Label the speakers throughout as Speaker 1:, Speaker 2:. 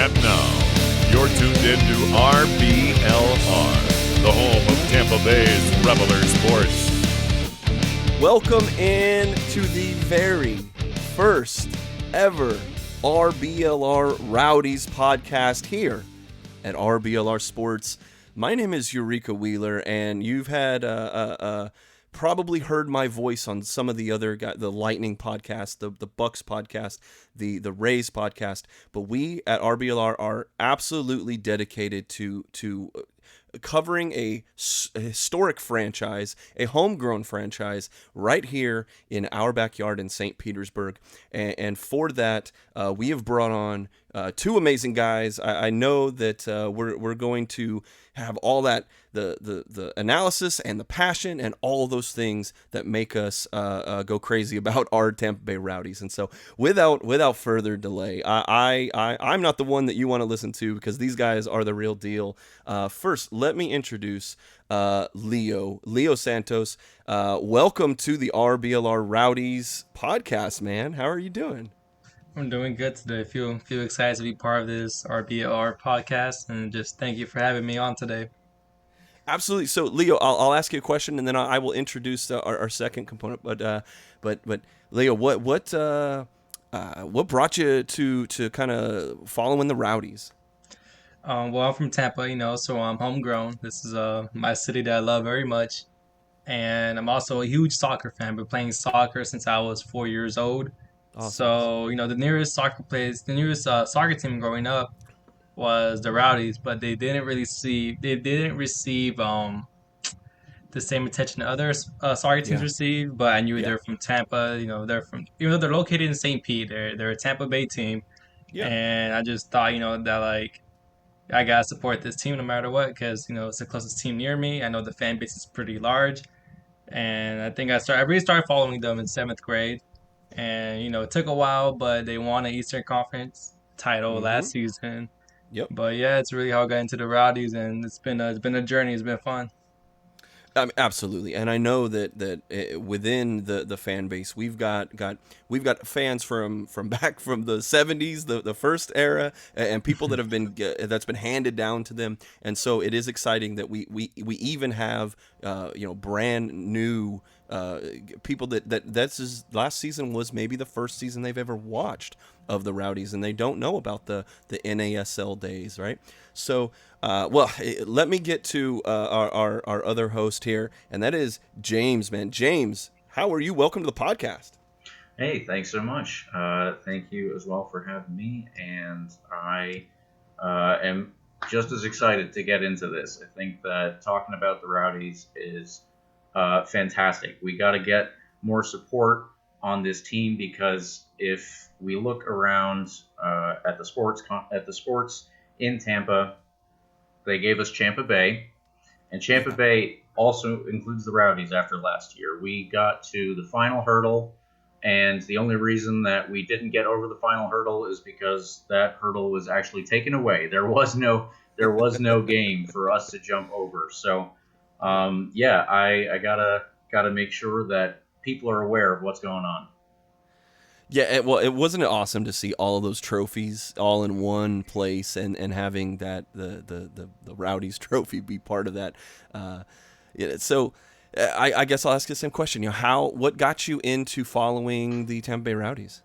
Speaker 1: And now, you're tuned in to RBLR, the home of Tampa Bay's Reveler Sports.
Speaker 2: Welcome in to the very first ever RBLR Rowdies podcast here at RBLR Sports. My name is Riko Wheeler, and you've had probably heard my voice on some of the other the Lightning podcast, the Bucks podcast, the Rays podcast. But we at RBLR are absolutely dedicated to covering a historic franchise, a homegrown franchise right here in our backyard in St. Petersburg. And for that, we have brought on two amazing guys. I know that we're going to have all that, the analysis and the passion and all those things that make us go crazy about our Tampa Bay Rowdies. And so without further delay, I'm not the one that you want to listen to because these guys are the real deal. First, let me introduce Leo Santos. Welcome to the RBLR Rowdies podcast, man. How are you doing?
Speaker 3: I'm doing good today. Feel excited to be part of this RBLR podcast, and just thank you for having me on today.
Speaker 2: Absolutely. So, Leo, I'll ask you a question, and then I will introduce our second component. But Leo, what brought you to kind of following the Rowdies?
Speaker 3: Well, I'm from Tampa, so I'm homegrown. This is my city that I love very much, and I'm also a huge soccer fan. Been playing soccer since I was 4 years old.
Speaker 2: Awesome.
Speaker 3: So, the nearest soccer team growing up was the Rowdies, but they didn't receive the same attention that other soccer teams received. But I knew they're from Tampa. They're from, even though they're located in St. Pete, they're a Tampa Bay team. Yeah. And I just thought, that like I gotta support this team no matter what, because it's the closest team near me. I know the fan base is pretty large, and I think I really started following them in 7th grade. And, it took a while, but they won an Eastern Conference title last season.
Speaker 2: Yep.
Speaker 3: But, yeah, it's really how I got into the Rowdies, and it's been a journey. It's been fun.
Speaker 2: Absolutely, and I know that within the fan base, we've got fans from back from the 70s, the first era, and people that have been that's been handed down to them, and so it is exciting that we even have brand new people that's last season was maybe the first season they've ever watched of the Rowdies, and they don't know about the NASL days, right? So, let me get to our other host here, and that is James, man. James, how are you? Welcome to the podcast.
Speaker 4: Hey, thanks so much. Thank you as well for having me, and I am just as excited to get into this. I think that talking about the Rowdies is fantastic. We got to get more support on this team, because if we look around at the sports in Tampa, they gave us Tampa Bay, and Tampa Bay also includes the Rowdies after last year. We got to the final hurdle, and the only reason that we didn't get over the final hurdle is because that hurdle was actually taken away. There was no game for us to jump over. So, I gotta make sure that people are aware of what's going on.
Speaker 2: Yeah, it wasn't awesome to see all of those trophies all in one place, and having that the Rowdies trophy be part of that. So I guess I'll ask you the same question. What got you into following the Tampa Bay Rowdies?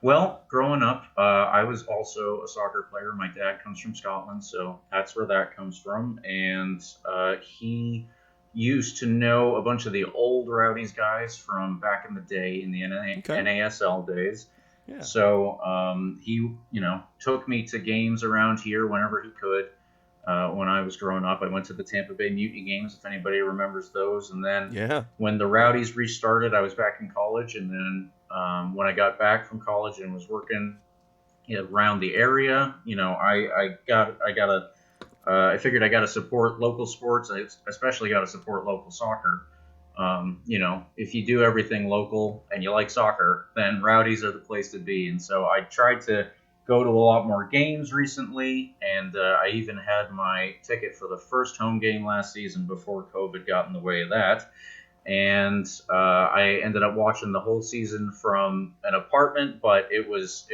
Speaker 4: Well, growing up, I was also a soccer player. My dad comes from Scotland, so that's where that comes from, and he used to know a bunch of the old Rowdies guys from back in the day in the NASL days. Yeah. So he, took me to games around here whenever he could. When I was growing up, I went to the Tampa Bay Mutiny games, if anybody remembers those. And then when the Rowdies restarted, I was back in college. And then when I got back from college and was working around the area, I figured I got to support local sports. I especially got to support local soccer. If you do everything local and you like soccer, then Rowdies are the place to be. And so I tried to go to a lot more games recently, and I even had my ticket for the first home game last season before COVID got in the way of that. and I ended up watching the whole season from an apartment. But it was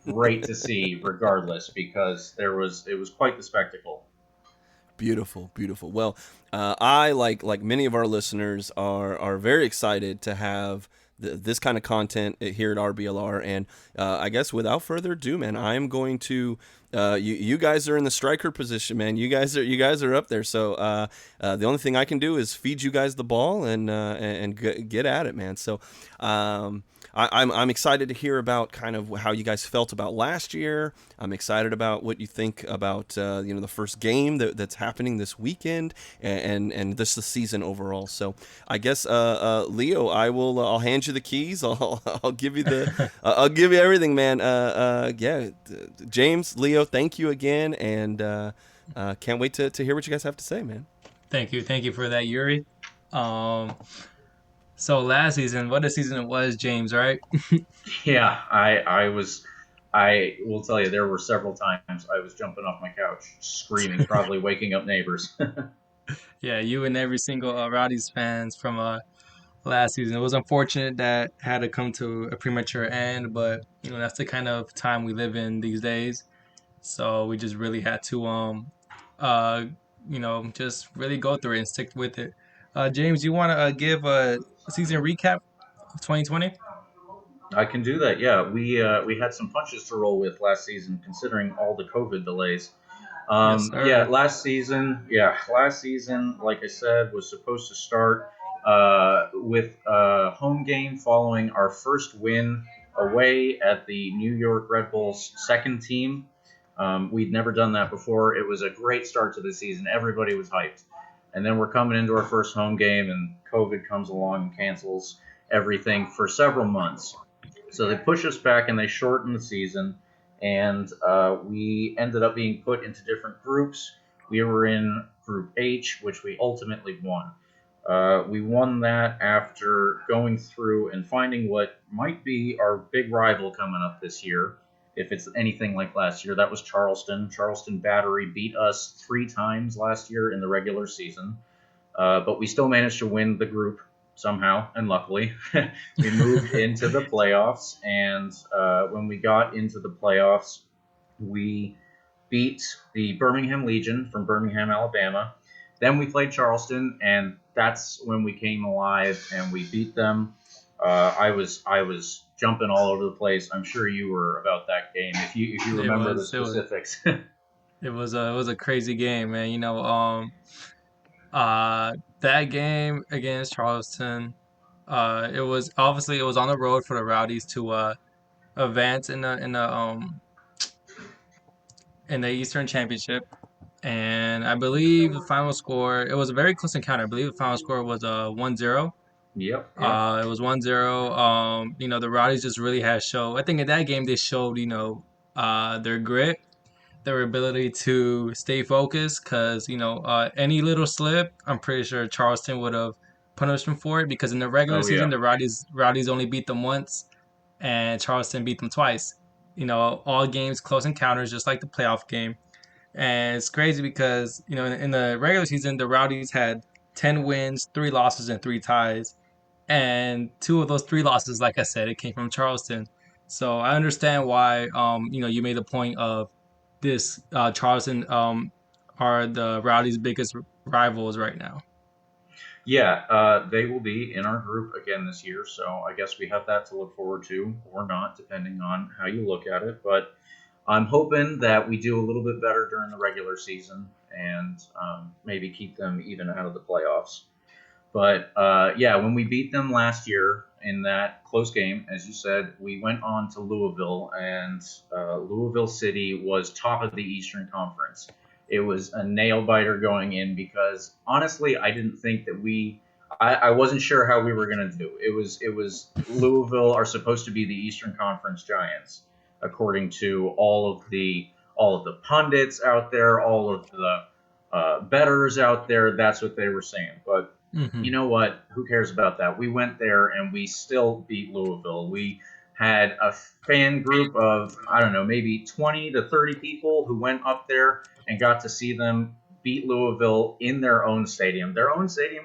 Speaker 4: great to see, regardless, because it was quite the spectacle.
Speaker 2: Beautiful, beautiful. Well, I like many of our listeners are very excited to have this kind of content here at RBLR, and I guess without further ado, man, I'm going to. You guys are in the striker position, man. You guys are up there. So the only thing I can do is feed you guys the ball and get at it, man. So. I'm excited to hear about kind of how you guys felt about last year. I'm excited about what you think about the first game that's happening this weekend and this the season overall. So I guess Leo, I'll hand you the keys. I'll give you I'll give you everything, man. Yeah, James, Leo, thank you again, and can't wait to hear what you guys have to say, man.
Speaker 3: Thank you for that, Yuri. So last season, what a season it was, James, right?
Speaker 4: Yeah, I will tell you, there were several times I was jumping off my couch, screaming, probably waking up neighbors.
Speaker 3: Yeah, you and every single Rowdies fans from last season. It was unfortunate that had to come to a premature end, but that's the kind of time we live in these days. So we just really had to just really go through it and stick with it. James, you want to give a season recap of 2020?
Speaker 4: I can do that. Yeah, we had some punches to roll with last season, considering all the COVID delays.
Speaker 3: Yes,
Speaker 4: Yeah,
Speaker 3: sir.
Speaker 4: last season, like I said, was supposed to start with a home game following our first win away at the New York Red Bulls second team. We'd never done that before. It was a great start to the season. Everybody was hyped. And then we're coming into our first home game, and COVID comes along and cancels everything for several months. So they push us back and they shorten the season, and we ended up being put into different groups. We were in Group H, which we ultimately won. We won that after going through and finding what might be our big rival coming up this year. If it's anything like last year, that was Charleston. Charleston Battery beat us 3 times last year in the regular season, but we still managed to win the group somehow, and luckily. We moved into the playoffs, and when we got into the playoffs, we beat the Birmingham Legion from Birmingham, Alabama. Then we played Charleston, and that's when we came alive and we beat them. I was jumping all over the place. I'm sure you were about that game if you remember the specifics.
Speaker 3: It was a crazy game, man. That game against Charleston, it was obviously it was on the road for the Rowdies to advance in the Eastern Championship, and I believe the final score, it was a very close encounter. I believe the final score was 1-0.
Speaker 4: Yep.
Speaker 3: It was 1-0. The Rowdies just really had show. I think in that game they showed, their grit, their ability to stay focused. Because any little slip, I'm pretty sure Charleston would have punished them for it. Because in the regular season, the Rowdies only beat them once, and Charleston beat them twice. All games close encounters, just like the playoff game. And it's crazy because in the regular season, the Rowdies had 10 wins, 3 losses, and 3 ties. And 2 of those 3 losses, like I said, it came from Charleston. So I understand why you made the point of this Charleston are the Rowdies' biggest rivals right now.
Speaker 4: Yeah, they will be in our group again this year, so I guess we have that to look forward to, or not, depending on how you look at it. But I'm hoping that we do a little bit better during the regular season and maybe keep them even out of the playoffs. But yeah, when we beat them last year in that close game, as you said, we went on to Louisville, and Louisville City was top of the Eastern Conference. It was a nail biter going in because honestly, I didn't think that I wasn't sure how we were going to do. It was Louisville are supposed to be the Eastern Conference giants, according to all of the pundits out there, all of the bettors out there. That's what they were saying. But you know what? Who cares about that? We went there and we still beat Louisville. We had a fan group of, I don't know, maybe 20 to 30 people who went up there and got to see them beat Louisville in their own stadium,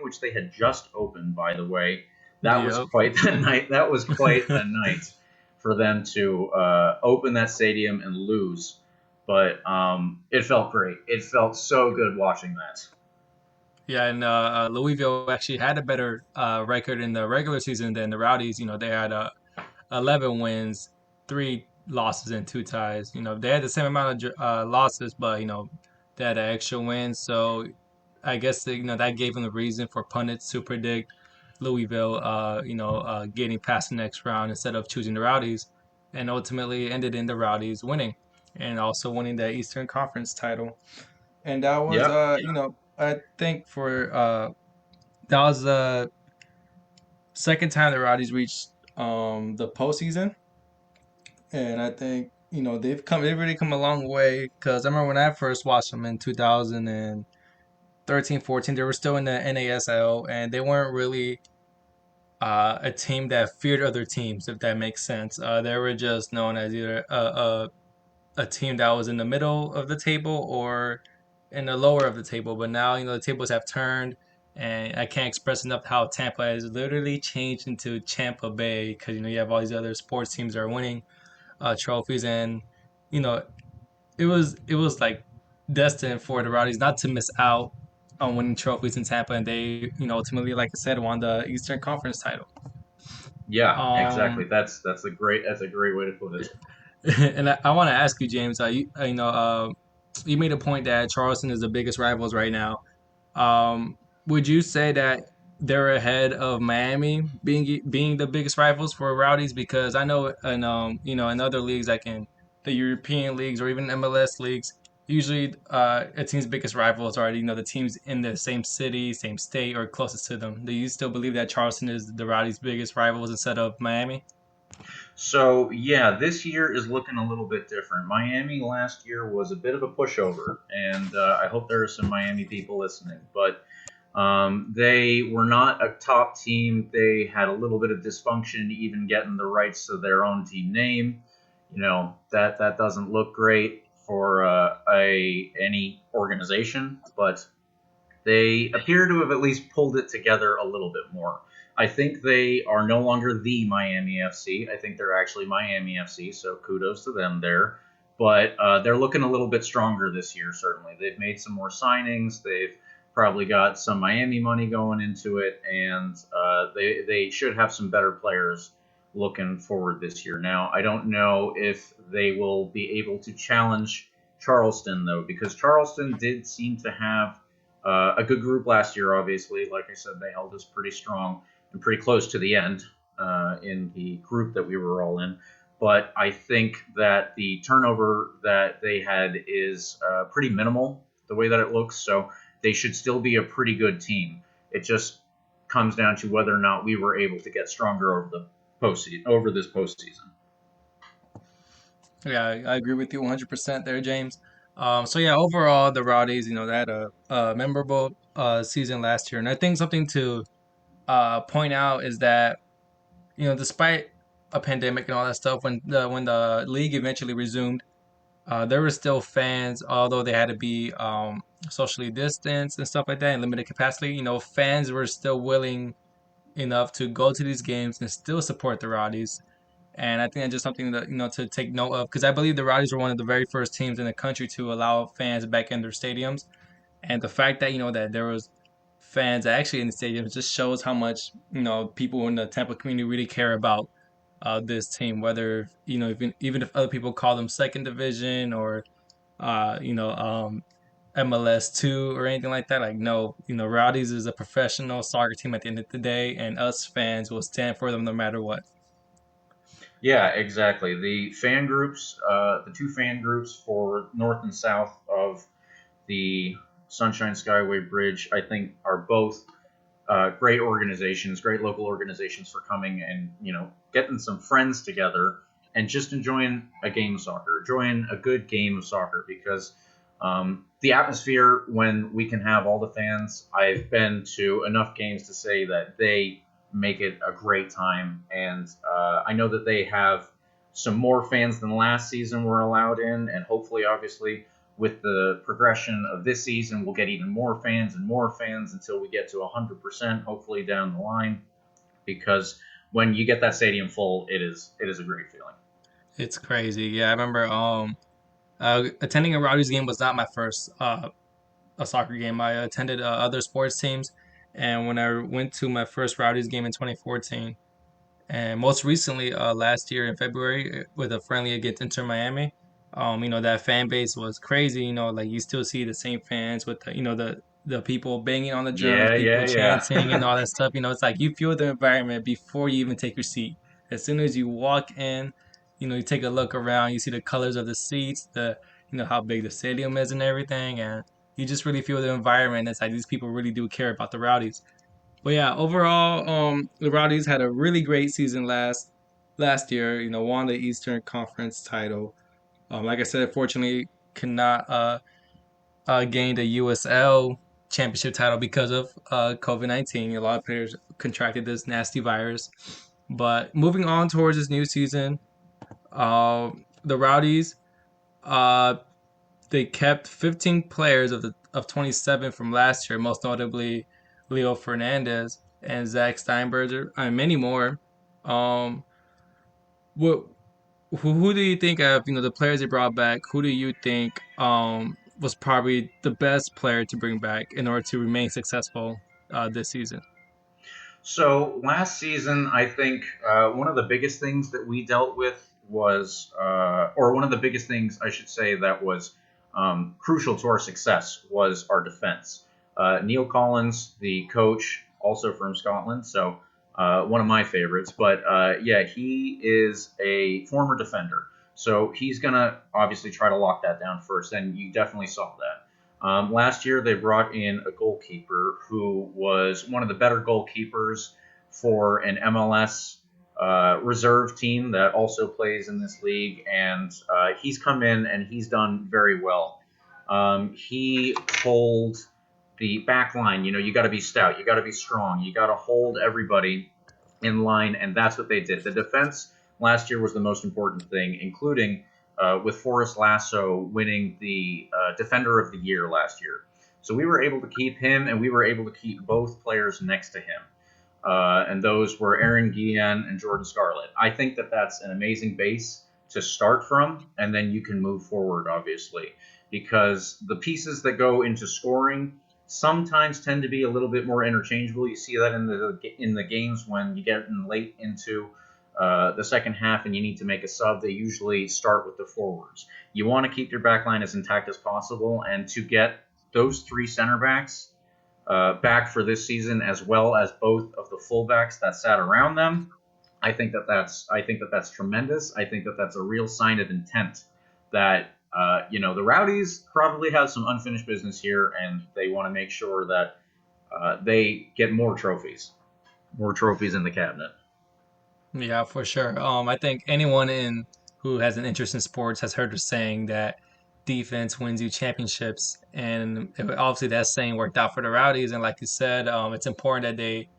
Speaker 4: which they had just opened, by the way. That was
Speaker 3: Yep.
Speaker 4: quite the night. That was quite a night for them to open that stadium and lose. But it felt great. It felt so good watching that.
Speaker 3: Yeah, and Louisville actually had a better record in the regular season than the Rowdies. They had 11 wins, 3 losses, and 2 ties. They had the same amount of losses, but they had an extra win. So I guess that gave them the reason for pundits to predict Louisville, getting past the next round instead of choosing the Rowdies, and ultimately ended in the Rowdies winning, and also winning the Eastern Conference title. And that was,
Speaker 4: Yep.
Speaker 3: I think that was the second time the Rowdies reached the postseason, and I think they've really come a long way. Because I remember when I first watched them in 2013, 14, they were still in the NASL, and they weren't really a team that feared other teams, if that makes sense. They were just known as either a team that was in the middle of the table or in the lower of the table. But now, the tables have turned, and I can't express enough how Tampa has literally changed into Tampa Bay because, you have all these other sports teams that are winning trophies. And, you know, it was like destined for the Rowdies not to miss out on winning trophies in Tampa. And they, ultimately, like I said, won the Eastern Conference title.
Speaker 4: Yeah, exactly.
Speaker 3: Um,
Speaker 4: That's a great way to put it.
Speaker 3: and I want to ask you, James. You made a point that Charleston is the biggest rivals right now. Would you say that they're ahead of Miami being the biggest rivals for Rowdies? Because I know in other leagues like in the European leagues or even MLS leagues, usually a team's biggest rivals are the teams in the same city, same state, or closest to them. Do you still believe that Charleston is the Rowdies' biggest rivals instead of Miami?
Speaker 4: So yeah, this year is looking a little bit different. Miami last year was a bit of a pushover, and I hope there are some Miami people listening. But they were not a top team. They had a little bit of dysfunction, even getting the rights to their own team name. That doesn't look great for any organization, but they appear to have at least pulled it together a little bit more. I think they are no longer the Miami FC. I think they're actually Miami FC, so kudos to them there. But they're looking a little bit stronger this year, certainly. They've made some more signings. They've probably got some Miami money going into it, and they should have some better players looking forward this year. Now, I don't know if they will be able to challenge Charleston, though, because Charleston did seem to have a good group last year, obviously. Like I said, they held us pretty strong and pretty close to the end in the group that we were all in. But I think that the turnover that they had is pretty minimal, the way that it looks. So they should still be a pretty good team. It just comes down to whether or not we were able to get stronger over this postseason.
Speaker 3: Yeah, I agree with you 100% there, James. So yeah, overall, the Rowdies, they had a memorable season last year, and I think something to point out is that despite a pandemic and all that stuff, when the league eventually resumed, there were still fans, although they had to be socially distanced and stuff like that, and limited capacity. Fans were still willing enough to go to these games and still support the Rowdies. And I think that's just something that to take note of because I believe the Rowdies were one of the very first teams in the country to allow fans back in their stadiums, and the fact that that there was fans actually in the stadiums just shows how much people in the Tampa community really care about this team. Whether even if other people call them second division or MLS two or anything like that, like no, Rowdies is a professional soccer team at the end of the day, and us fans will stand for them no matter what.
Speaker 4: Yeah, exactly. The two fan groups for North and South of the Sunshine Skyway Bridge, I think, are both great organizations, great local organizations for coming and getting some friends together and just enjoying a game of soccer, enjoying a good game of soccer because the atmosphere when we can have all the fans. I've been to enough games to say that they make it a great time, and I know that they have some more fans than last season were allowed in, and hopefully, obviously, with the progression of this season, we'll get even more fans until we get to 100%, hopefully down the line. Because when you get that stadium full, it is a great feeling.
Speaker 3: It's crazy. Yeah, I remember attending a Rowdies game was not my first a soccer game. I attended other sports teams, and when I went to my first Rowdies game in 2014, and most recently last year in February with a friendly against Inter Miami, that fan base was crazy. Like you still see the same fans with the people banging on the drums, people chanting and all that stuff. It's like you feel the environment before you even take your seat. As soon as you walk in, you take a look around, you see the colors of the seats, how big the stadium is and everything, and you just really feel the environment. It's like these people really do care about the Rowdies. But yeah, overall, the Rowdies had a really great season last year. Won the Eastern Conference title. Like I said, fortunately, cannot gain the USL championship title because of COVID-19. A lot of players contracted this nasty virus. But moving on towards this new season, the Rowdies, they kept 15 players of 27 from last year, most notably Leo Fernandez and Zach Steinberger, and many more. What who do you think of the players they brought back? Who do you think was probably the best player to bring back in order to remain successful this season?
Speaker 4: So last season, I think one of the biggest things that we dealt with was, or one of the biggest things I should say that was crucial to our success was our defense. Neil Collins, the coach, also from Scotland, so one of my favorites. But he is a former defender, so he's gonna obviously try to lock that down first, and you definitely saw that. Last year, they brought in a goalkeeper who was one of the better goalkeepers for an MLS reserve team that also plays in this league, and he's come in and he's done very well. He pulled the back line. You got to be stout, you got to be strong, you got to hold everybody in line, and that's what they did. The defense last year was the most important thing, including with Forrest Lasso winning the Defender of the Year last year. So we were able to keep him, and we were able to keep both players next to him. And those were Aaron Guillen and Jordan Scarlett. I think that that's an amazing base to start from, and then you can move forward, obviously, because the pieces that go into scoring sometimes tend to be a little bit more interchangeable. You see that in the games when you get late into the second half and you need to make a sub. They usually start with the forwards. You want to keep your back line as intact as possible, and to get those three center backs back for this season, as well as both of the fullbacks that sat around them, I think that's tremendous. I think that that's a real sign of intent that the Rowdies probably have some unfinished business here, and they want to make sure that they get more trophies in the cabinet.
Speaker 3: Yeah, for sure. I think anyone who has an interest in sports has heard the saying that defense wins you championships, and obviously that saying worked out for the Rowdies. And like you said, it's important that they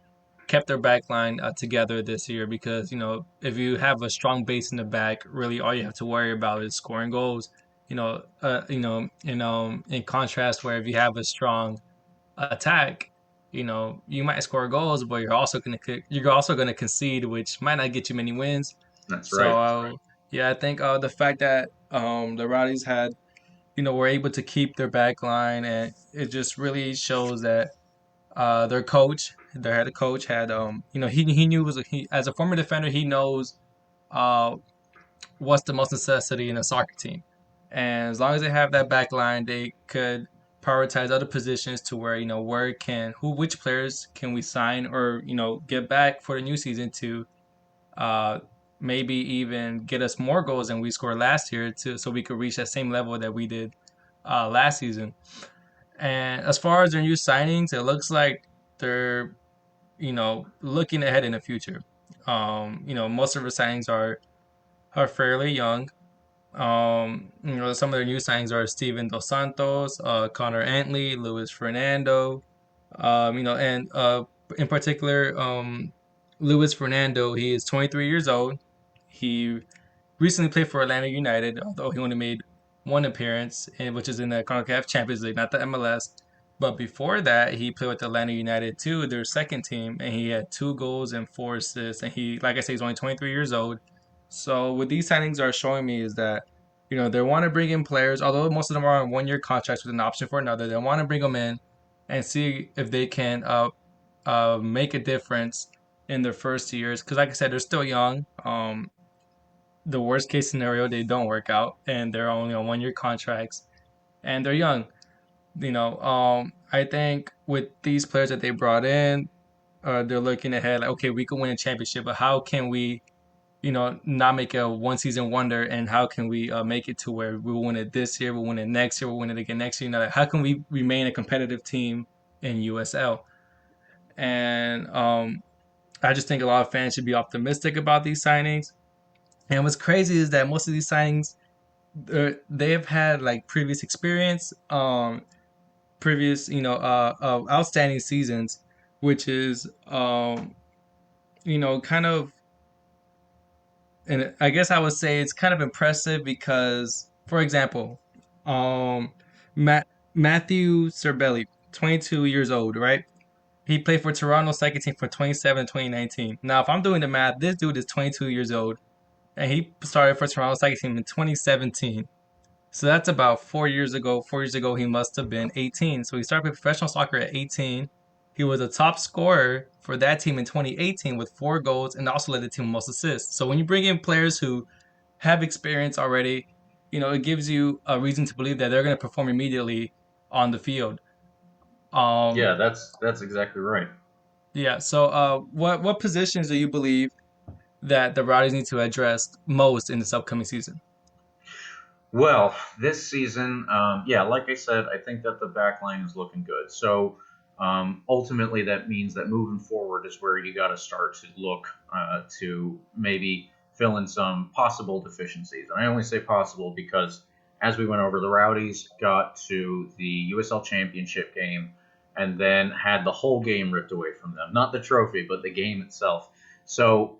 Speaker 3: kept their back line together this year, because if you have a strong base in the back, really all you have to worry about is scoring goals. In contrast, where if you have a strong attack, you might score goals, but you're also gonna concede, which might not get you many wins.
Speaker 4: That's right.
Speaker 3: So yeah, I think the fact that the Rowdies were able to keep their back line, and it just really shows that their head coach had he knew as a former defender, he knows what's the most necessity in a soccer team. And as long as they have that back line, they could prioritize other positions to where, which players can we sign or, get back for the new season to maybe even get us more goals than we scored last year, so we could reach that same level that we did last season. And as far as their new signings, it looks like they're, looking ahead in the future. Most of the signings are fairly young. Some of their new signings are Steven Dos Santos, Connor Antley, Luis Fernando, and in particular, Luis Fernando. He is 23 years old. He recently played for Atlanta United, although he only made one appearance, which is in the CONCACAF Champions League, not the MLS. But before that, he played with Atlanta United too, their second team, and he had 2 goals and 4 assists. And he, like I say, he's only 23 years old. So what these signings are showing me is that, they want to bring in players, although most of them are on 1-year contracts with an option for another. They want to bring them in and see if they can make a difference in their first years. Because, like I said, they're still young. The worst case scenario, they don't work out, and they're only on 1-year contracts, and they're young. I think with these players that they brought in, they're looking ahead like, okay, we can win a championship, but how can we, not make a one season wonder, and how can we make it to where we'll win it this year, we'll win it next year, we'll win it again next year? Like, how can we remain a competitive team in USL? And I just think a lot of fans should be optimistic about these signings. And what's crazy is that most of these signings, they have had like previous experience, previous, outstanding seasons, which is, kind of, and I guess I would say it's kind of impressive because, for example, Matthew Cerbelli, 22 years old, right? He played for Toronto's second team from 2017 to 2019. Now, if I'm doing the math, this dude is 22 years old, and he started for Toronto's second team in 2017. So that's about 4 years ago. 4 years ago, he must have been 18. So he started playing professional soccer at 18. He was a top scorer for that team in 2018 with 4 goals, and also led the team with most assists. So when you bring in players who have experience already, it gives you a reason to believe that they're going to perform immediately on the field.
Speaker 4: Yeah, that's exactly right.
Speaker 3: Yeah. So what positions do you believe that the Rowdies need to address most in this upcoming season?
Speaker 4: Well, this season, like I said, I think that the back line is looking good. So ultimately, that means that moving forward is where you got to start to look to maybe fill in some possible deficiencies. And I only say possible because as we went over, the Rowdies got to the USL Championship game and then had the whole game ripped away from them. Not the trophy, but the game itself. So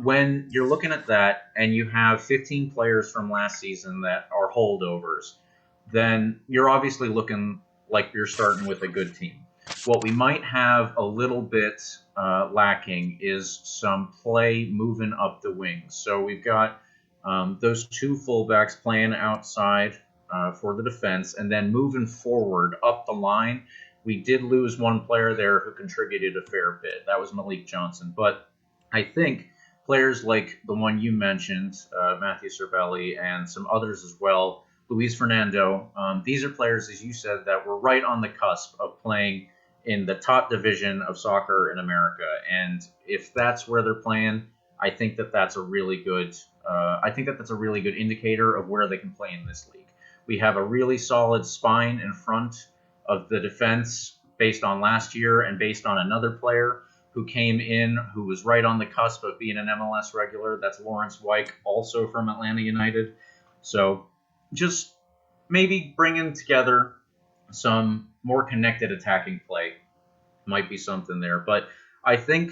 Speaker 4: when you're looking at that and you have 15 players from last season that are holdovers, then you're obviously looking like you're starting with a good team. What we might have a little bit lacking is some play moving up the wings. So we've got those 2 fullbacks playing outside for the defense, and then moving forward up the line, we did lose one player there who contributed a fair bit. That was Malik Johnson. But I think players like the one you mentioned, Matthew Cerbelli, and some others as well, Luis Fernando, these are players, as you said, that were right on the cusp of playing in the top division of soccer in America. And if that's where they're playing, I think that that's a really good. I think that that's a really good indicator of where they can play in this league. We have a really solid spine in front of the defense based on last year and based on another player who came in who was right on the cusp of being an MLS regular. That's Lawrence Wyke, also from Atlanta United. So just maybe bringing together some more connected attacking play might be something there. But I think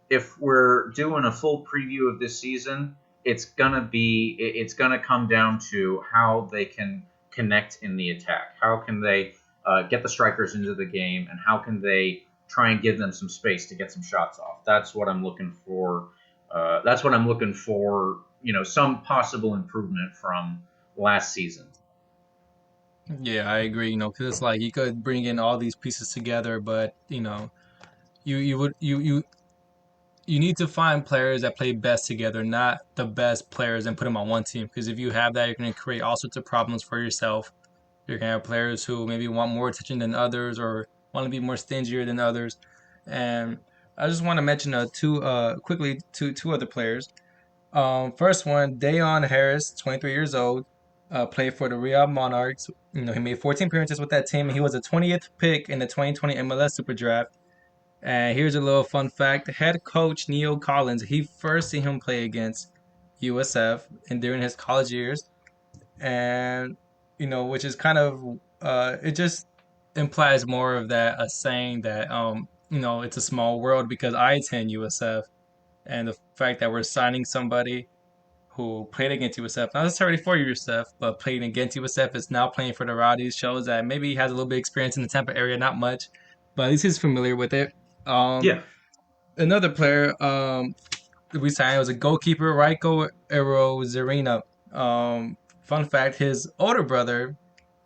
Speaker 4: if we're doing a full preview of this season, it's gonna come down to how they can connect in the attack. How can they get the strikers into the game, and how can they try and give them some space to get some shots off? That's what I'm looking for. Some possible improvement from last season.
Speaker 3: Yeah, I agree. Because it's like you could bring in all these pieces together, but you need to find players that play best together, not the best players, and put them on one team. Because if you have that, you're going to create all sorts of problems for yourself. You're going to have players who maybe want more attention than others, or want to be more stingier than others. And I just want to mention two other players. First one, Deon Harris, 23 years old, played for the Riyadh Monarchs. He made 14 appearances with that team, and he was the 20th pick in the 2020 MLS Super Draft. And here's a little fun fact: head coach Neil Collins, he first seen him play against USF and during his college years, and which is kind of it just implies more of that, a saying that it's a small world, because I attend USF, and the fact that we're signing somebody who played against USF, not necessarily for USF, but played against USF, is now playing for the Rowdies. Shows that maybe he has a little bit of experience in the Tampa area, not much, but at least he's familiar with it.
Speaker 4: Yeah,
Speaker 3: Another player we signed was a goalkeeper, Riko Zarina. Fun fact: his older brother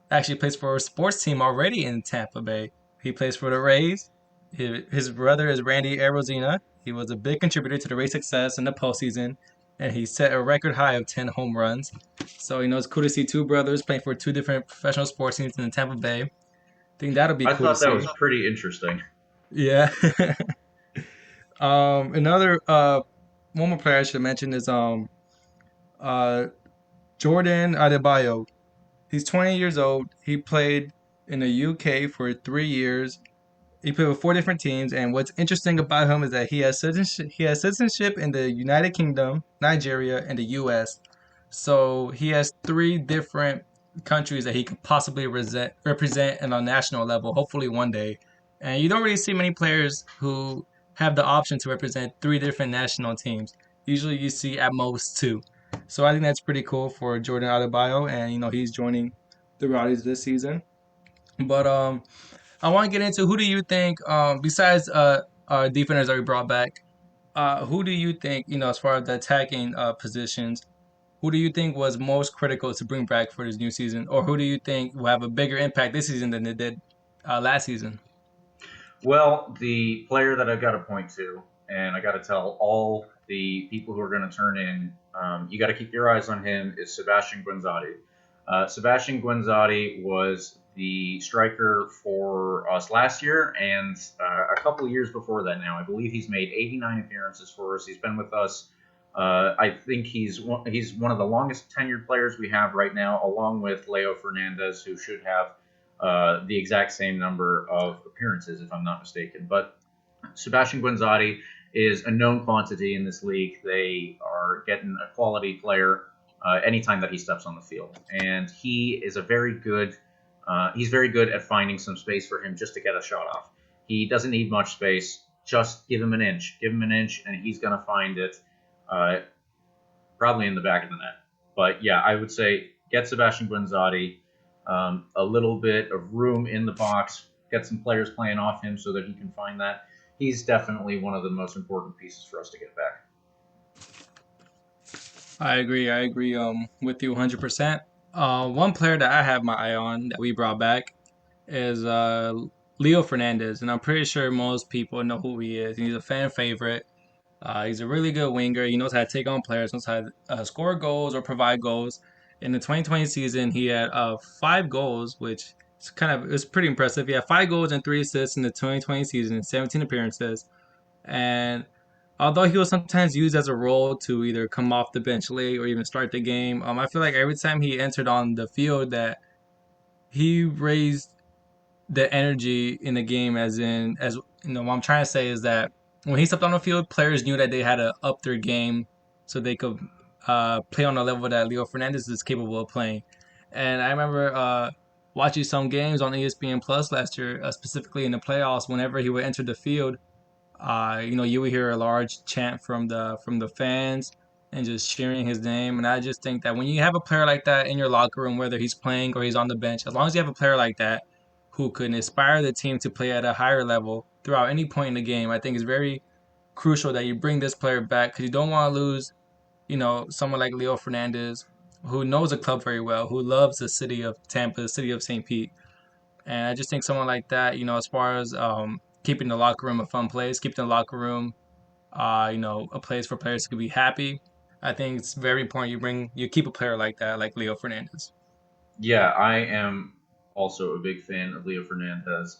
Speaker 3: actually plays for a sports team already in Tampa Bay. He plays for the Rays. His brother is Randy Arozina. He was a big contributor to the Rays' success in the postseason, and he set a record high of 10 home runs. So, it's cool to see two brothers playing for two different professional sports teams in the Tampa Bay. I think that'll be
Speaker 4: I
Speaker 3: cool to
Speaker 4: thought that
Speaker 3: see.
Speaker 4: was pretty interesting.
Speaker 3: Yeah. Another one more player I should mention is uh Jordan Adebayo. He's 20 years old. He played in the UK for 3 years. He played with four different teams, and what's interesting about him is that he has citizenship. He has citizenship in the United Kingdom, Nigeria, and the U.S. So he has three different countries that he could possibly represent on a national level. Hopefully one day. And you don't really see many players who have the option to represent three different national teams. Usually, you see at most two. So I think that's pretty cool for Jordan Adebayo, and he's joining the Rowdies this season. But I want to get into who do you think, besides our defenders that we brought back, who do you think, as far as the attacking positions, who do you think was most critical to bring back for this new season, or who do you think will have a bigger impact this season than they did last season?
Speaker 4: Well, the player that I've got to point to, and I got to tell all the people who are going to turn in, you got to keep your eyes on him, is Sebastian Gunzadi. Sebastian Gunzadi was the striker for us last year and a couple of years before that now. I believe he's made 89 appearances for us. He's been with us. I think he's one of the longest tenured players we have right now, along with Leo Fernandez, who should have the exact same number of appearances, if I'm not mistaken. But Sebastian Gunzadi is a known quantity in this league. They are getting a quality player anytime that he steps on the field, and he is he's very good at finding some space for him just to get a shot off. He doesn't need much space. Just give him an inch, and he's going to find it, probably in the back of the net. But yeah, I would say get Sebastian Gunzadi, a little bit of room in the box, get some players playing off him so that he can find that. He's definitely one of the most important pieces for us to get back.
Speaker 3: I agree with you 100%. One player that I have my eye on that we brought back is Leo Fernandez, and I'm pretty sure most people know who he is. He's a fan favorite. He's a really good winger. He knows how to take on players, knows how to score goals or provide goals. In the 2020 season, he had 5 goals, which is pretty impressive. He had 5 goals and 3 assists in the 2020 season in 17 appearances. And although he was sometimes used as a role to either come off the bench late or even start the game, I feel like every time he entered on the field that he raised the energy in the game. What I'm trying to say is that when he stepped on the field, players knew that they had to up their game so they could play on the level that Leo Fernandez is capable of playing. And I remember watching some games on ESPN Plus last year, specifically in the playoffs. Whenever he would enter the field, you would hear a large chant from the fans and just cheering his name. And I just think that when you have a player like that in your locker room, whether he's playing or he's on the bench, as long as you have a player like that who can inspire the team to play at a higher level throughout any point in the game, I think it's very crucial that you bring this player back, because you don't want to lose, someone like Leo Fernandez, who knows the club very well, who loves the city of Tampa, the city of St. Pete. And I just think someone like that, as far as keeping the locker room a fun place, keeping the locker room, a place for players to be happy, I think it's very important you keep a player like that, like Leo Fernandez.
Speaker 4: Yeah, I am also a big fan of Leo Fernandez.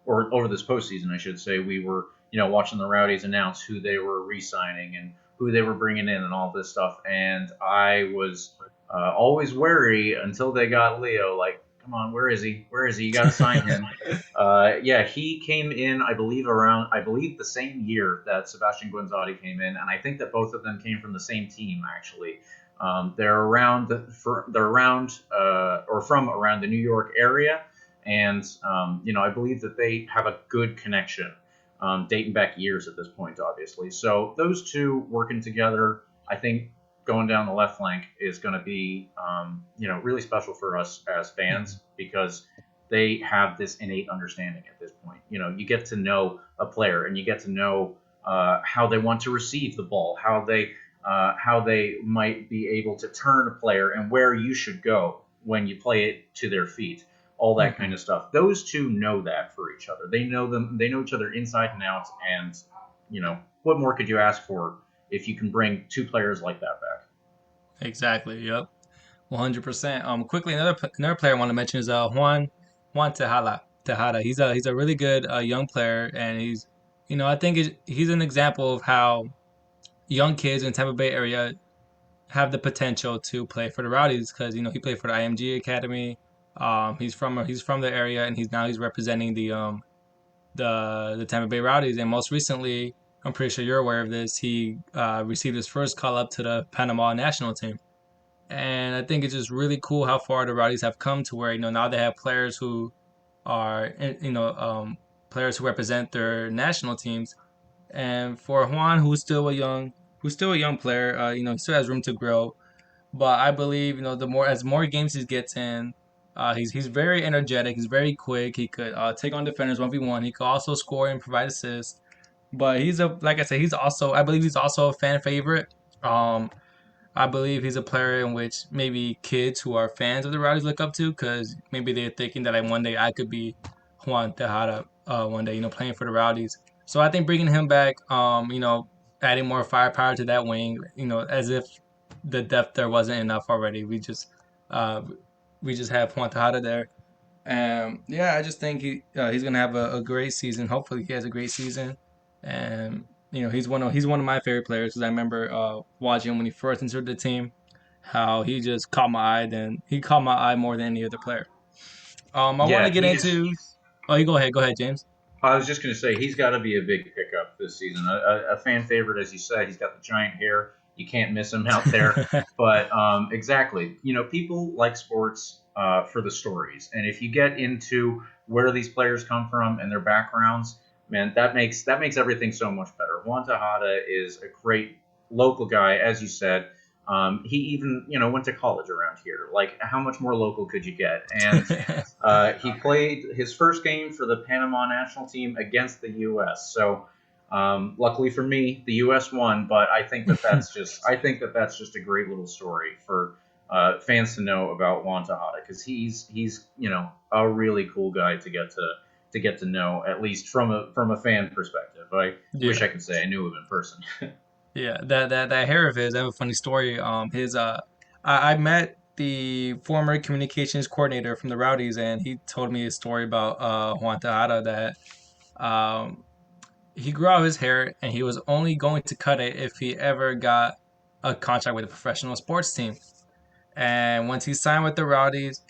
Speaker 4: Over this postseason, I should say, we were, watching the Rowdies announce who they were re-signing and who they were bringing in and all this stuff. And I was always wary until they got Leo. Like, come on, where is he? Where is he? You got to sign him. Yeah, he came in, I believe the same year that Sebastian Gunzadi came in, and I think that both of them came from the same team, actually. They're from around the New York area, and I believe that they have a good connection, dating back years at this point, obviously. So those two working together, I think going down the left flank is going to be, really special for us as fans because they have this innate understanding at this point. You get to know a player and you get to know how they want to receive the ball, how they might be able to turn a player, and where you should go when you play it to their feet. All that kind of stuff. Those two know that for each other. They know them. They know each other inside and out. And what more could you ask for if you can bring two players like that back?
Speaker 3: Exactly. Yep. 100%. Quickly, another player I want to mention is Juan Tejada. He's a really good young player, and I think he's an example of how young kids in Tampa Bay area have the potential to play for the Rowdies because he played for the IMG Academy. He's from the area, and he's representing the Tampa Bay Rowdies. And most recently, I'm pretty sure you're aware of this. He received his first call up to the Panama national team. And I think it's just really cool how far the Rowdies have come to where now they have players who are players who represent their national teams. And for Juan, who's still a young player, he still has room to grow. But I believe the more games he gets in, he's very energetic. He's very quick. He could take on defenders 1v1. He could also score and provide assists. But like I said, I believe he's also a fan favorite. I believe he's a player in which maybe kids who are fans of the Rowdies look up to because maybe they're thinking that one day I could be Juan Tejada one day, playing for the Rowdies. So I think bringing him back, adding more firepower to that wing, as if the depth there wasn't enough already. We just have Juan Tejada there. I just think he's gonna have a great season. Hopefully, he has a great season, and he's one of my favorite players because I remember watching him when he first entered the team, how he just caught my eye. Then he caught my eye more than any other player. I want to get into. Oh, you go ahead, James.
Speaker 4: I was just going to say he's got to be a big pickup this season. A fan favorite, as you said. He's got the giant hair. You can't miss him out there. But exactly, people like sports for the stories, and if you get into where these players come from and their backgrounds, man, that makes everything so much better. Juan Tejada is a great local guy, as you said. He even, went to college around here. Like, how much more local could you get? And he played his first game for the Panama national team against the U.S. So, luckily for me, the U.S. won. But I think that's just a great little story for fans to know about Juan Tejada because he's a really cool guy to get to know, at least from a fan perspective. I wish I could say I knew him in person.
Speaker 3: Yeah, that hair of his. I have a funny story. I met the former communications coordinator from the Rowdies, and he told me a story about Juan Tejada that he grew out his hair, and he was only going to cut it if he ever got a contract with a professional sports team. And once he signed with the Rowdies,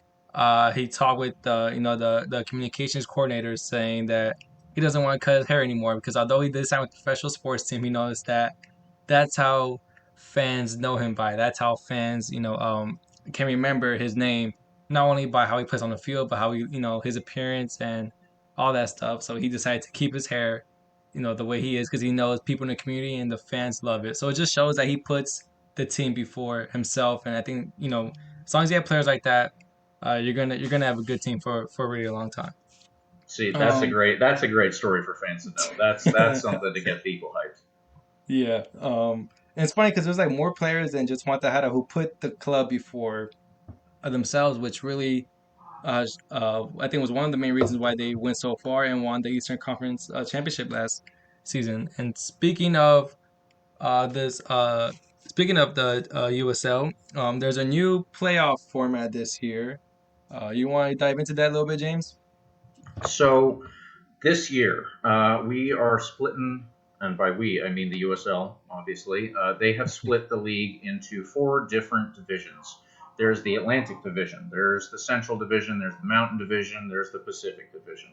Speaker 3: he talked with the communications coordinator saying that he doesn't want to cut his hair anymore because although he did sign with a professional sports team, he noticed that that's how fans know him by. That's how fans, can remember his name, not only by how he plays on the field, but how his appearance and all that stuff. So he decided to keep his hair, the way he is because he knows people in the community and the fans love it. So it just shows that he puts the team before himself. And I think, as long as you have players like that, you're gonna have a good team for a really long time.
Speaker 4: See, that's a great story for fans to know. That's something to get people hyped.
Speaker 3: Yeah. And it's funny because there's like more players than just Juan Tejada who put the club before themselves, which really, I think was one of the main reasons why they went so far and won the Eastern Conference Championship last season. And speaking of the USL, there's a new playoff format this year. You want to dive into that a little bit, James?
Speaker 4: So this year, we are splitting. And by we, I mean the USL, obviously. They have split the league into 4 different divisions. There's the Atlantic Division, there's the Central Division, there's the Mountain Division, there's the Pacific Division.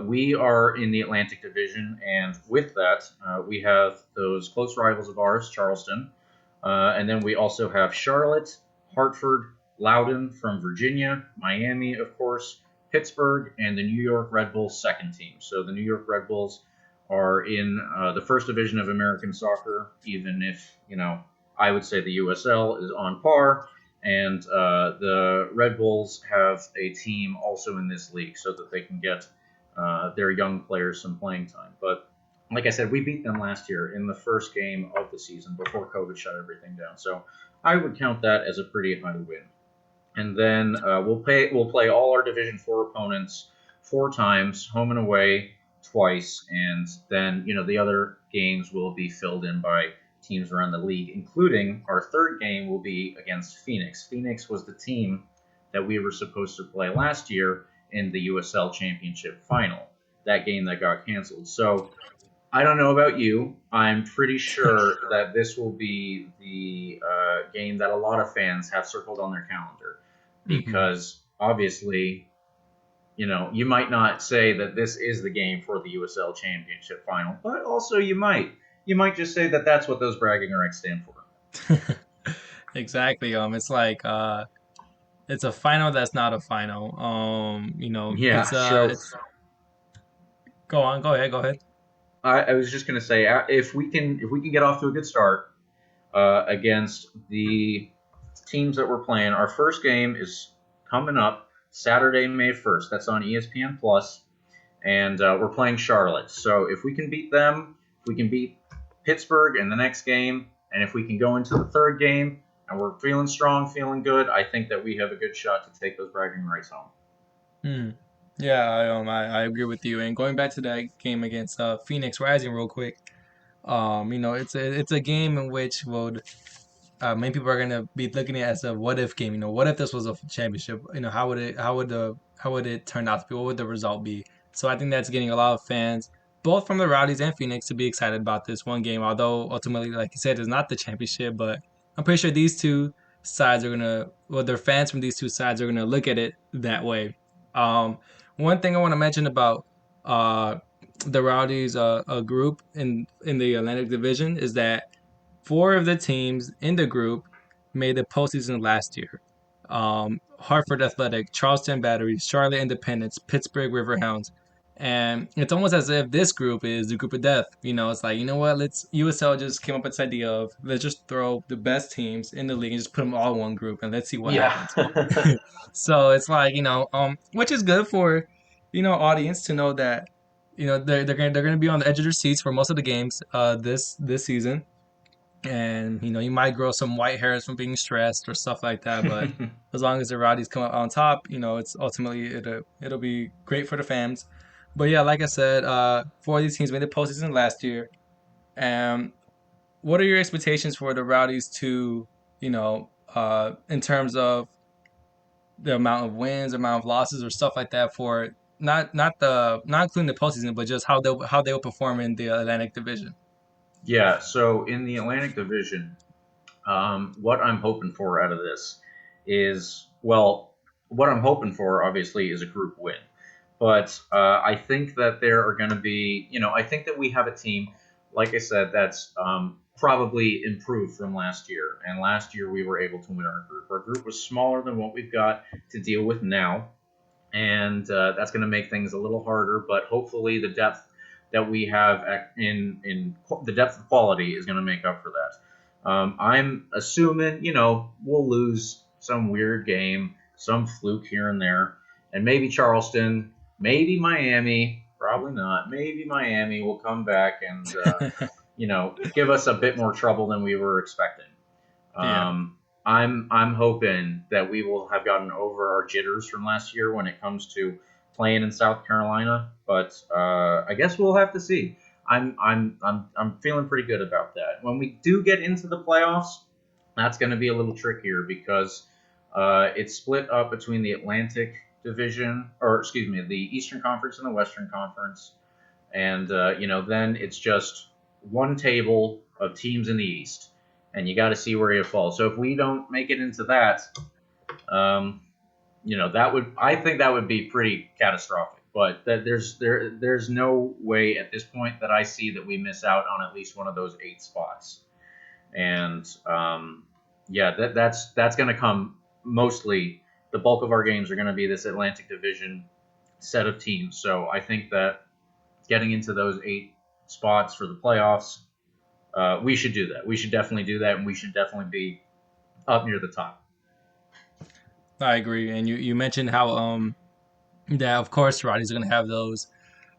Speaker 4: We are in the Atlantic Division, and with that, we have those close rivals of ours, Charleston. And then we also have Charlotte, Hartford, Loudoun from Virginia, Miami, of course, Pittsburgh, and the New York Red Bulls second team. So the New York Red Bulls are in the first division of American soccer, even if, I would say the USL is on par, and the Red Bulls have a team also in this league so that they can get their young players some playing time. But like I said, we beat them last year in the first game of the season before COVID shut everything down. So I would count that as a pretty high win. And then we'll play all our Division 4 opponents 4 times, home and away twice, and then the other games will be filled in by teams around the league, including our third game will be against Phoenix. Phoenix was the team that we were supposed to play last year in the USL Championship final, that game that got canceled. So I don't know about you. I'm pretty sure that this will be the game that a lot of fans have circled on their calendar because obviously, you might not say that this is the game for the USL Championship final, but also you might just say that that's what those bragging rights stand for.
Speaker 3: Exactly. It's like it's a final that's not a final.
Speaker 4: Yeah.
Speaker 3: It's go ahead.
Speaker 4: I was just gonna say if we can get off to a good start against the teams that we're playing, our first game is coming up Saturday, May 1st. That's on ESPN Plus, and we're playing Charlotte. So if we can beat them, if we can beat Pittsburgh in the next game, and if we can go into the third game and we're feeling strong, feeling good, I think that we have a good shot to take those bragging rights home.
Speaker 3: Yeah, I agree with you. And going back to that game against Phoenix Rising, real quick, it's a game in which many people are gonna be looking at it as a what if game. What if this was a championship? How would it turn out to be? What would the result be? So I think that's getting a lot of fans, both from the Rowdies and Phoenix, to be excited about this one game. Although ultimately, like you said, it's not the championship, but I'm pretty sure these two sides are their fans from these two sides are gonna look at it that way. One thing I want to mention about the Rowdies group in the Atlantic Division is that 4 of the teams in the group made the postseason last year. Hartford Athletic, Charleston Batteries, Charlotte Independence, Pittsburgh Riverhounds. And it's almost as if this group is the group of death. It's like, USL just came up with this idea of let's just throw the best teams in the league and just put them all in one group and let's see what happens. So it's like, which is good for, audience to know that, they're gonna be on the edge of their seats for most of the games this season. And you might grow some white hairs from being stressed or stuff like that, but as long as the Rowdies come out on top, it's ultimately it'll be great for the fans. But yeah, like I said, 4 of these teams made the postseason last year. What are your expectations for the Rowdies to, in terms of the amount of wins, amount of losses, or stuff like that for not including the postseason, but just how they will perform in the Atlantic Division?
Speaker 4: Yeah, so in the Atlantic Division, what I'm hoping for out of this is, what I'm hoping for, obviously, is a group win. But I think that there are going to be, I think that we have a team, like I said, that's probably improved from last year. And last year we were able to win our group. Our group was smaller than what we've got to deal with now. And that's going to make things a little harder, but hopefully the depth that we have in the depth of quality is going to make up for that. I'm assuming, we'll lose some weird game, some fluke here and there, and maybe Charleston, maybe Miami, probably not. Maybe Miami will come back and, give us a bit more trouble than we were expecting. I'm hoping that we will have gotten over our jitters from last year when it comes to playing in South Carolina, but I guess we'll have to see. I'm feeling pretty good about that. When we do get into the playoffs, that's going to be a little trickier because it's split up between the Atlantic Division, the Eastern Conference and the Western Conference, and then it's just one table of teams in the East, and you got to see where you fall. So if we don't make it into that, I think that would be pretty catastrophic. But there's no way at this point that I see that we miss out on at least one of those 8 spots. And that's going to come mostly. The bulk of our games are going to be this Atlantic Division set of teams. So I think that getting into those 8 spots for the playoffs we should do that. We should definitely do that, and we should definitely be up near the top.
Speaker 3: I agree. And you mentioned how that of course Rowdies are gonna have those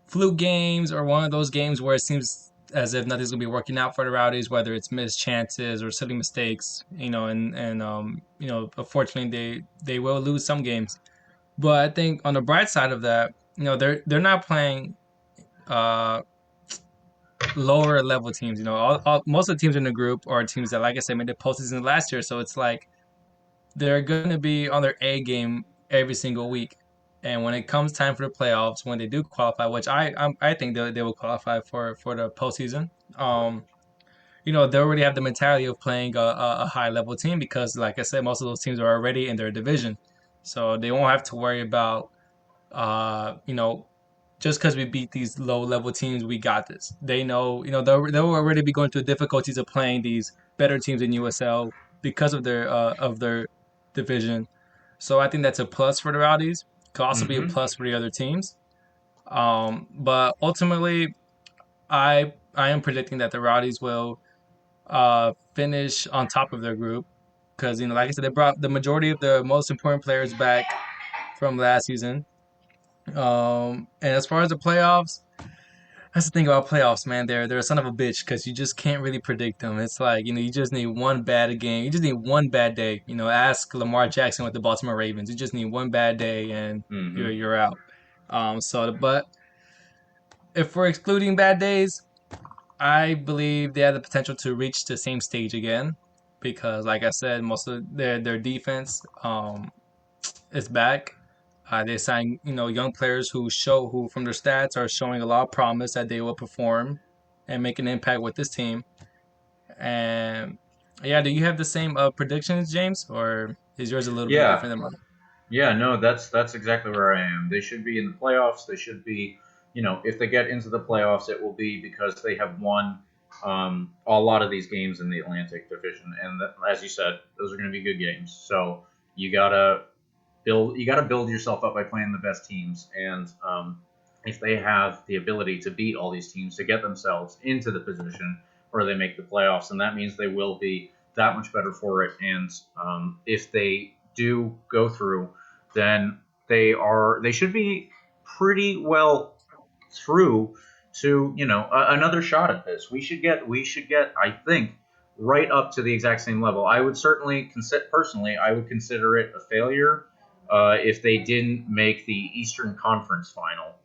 Speaker 3: fluke games or one of those games where it seems as if nothing's gonna be working out for the Rowdies, whether it's missed chances or silly mistakes, and unfortunately they will lose some games. But I think on the bright side of that, they're not playing uh lower level teams. Most of the teams in the group are teams that, like I said, made the postseason last year. So it's like they're going to be on their A game every single week. And when it comes time for the playoffs, when they do qualify, which I think they will qualify for the postseason, they already have the mentality of playing a high level team because, like I said, most of those teams are already in their division, so they won't have to worry about, just because we beat these low level teams, we got this. They know, they'll already be going through the difficulties of playing these better teams in USL because of their division. So I think that's a plus for the Rowdies. Could also be a plus for the other teams. But ultimately, I am predicting that the Rowdies will finish on top of their group because, like I said, they brought the majority of the most important players back from last season. And as far as the playoffs, that's the thing about playoffs, man. They're a son of a bitch because you just can't really predict them. It's like, you just need one bad game. You just need one bad day. Ask Lamar Jackson with the Baltimore Ravens. You just need one bad day and you're out. But if we're excluding bad days, I believe they have the potential to reach the same stage again because, like I said, most of their defense is back. They signed, young players who from their stats are showing a lot of promise that they will perform and make an impact with this team. And yeah, do you have the same predictions, James, or is yours a little bit different than mine?
Speaker 4: Yeah, no, that's exactly where I am. They should be in the playoffs. They should be, if they get into the playoffs, it will be because they have won a lot of these games in the Atlantic Division, and as you said, those are going to be good games. So you gotta build yourself up by playing the best teams, and if they have the ability to beat all these teams to get themselves into the position where they make the playoffs, and that means they will be that much better for it. And if they do go through, then they should be pretty well through to another shot at this. We should get I think right up to the exact same level. I would certainly I would consider it a failure if they didn't make the Eastern Conference final.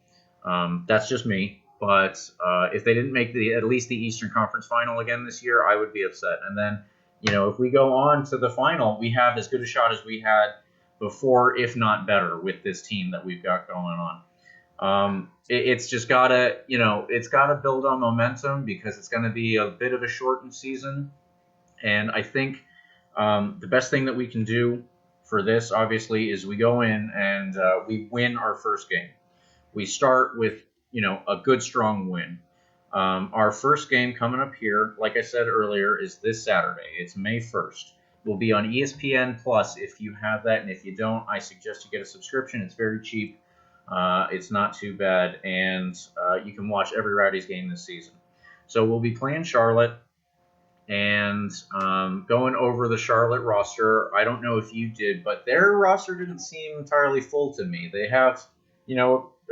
Speaker 4: That's just me. But if they didn't make at least the Eastern Conference final again this year, I would be upset. And then, if we go on to the final, we have as good a shot as we had before, if not better, with this team that we've got going on. It's just gotta, it's gotta build on momentum because it's going to be a bit of a shortened season. And I think the best thing that we can do for this, obviously, is we go in and we win our first game. We start with, a good, strong win. Our first game coming up here, like I said earlier, is this Saturday. It's May 1st. We'll be on ESPN Plus if you have that, and if you don't, I suggest you get a subscription. It's very cheap. It's not too bad, and you can watch every Rowdies game this season. So we'll be playing Charlotte and going over the Charlotte roster. I don't know if you did, but their roster didn't seem entirely full to me. They have,